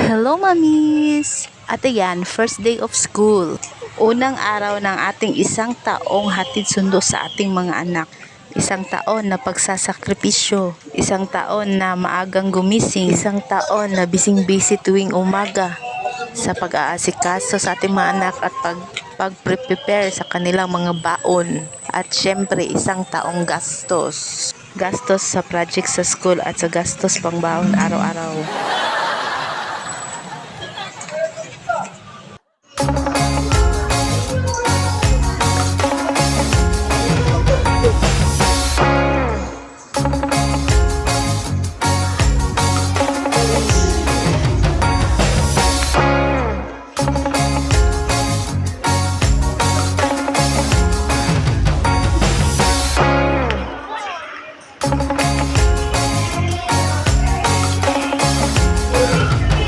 Hello, mamis! At ayan, first day of school. Unang araw ng ating isang taong hatid sundo sa ating mga anak. Isang taon na pagsasakripisyo. Isang taon na maagang gumising. Isang taon na bising-busy tuwing umaga sa pag-aasikaso sa ating mga anak at pag-prepare sa kanilang mga baon. At syempre, isang taong gastos. Gastos sa project sa school at sa gastos pang baon araw-araw.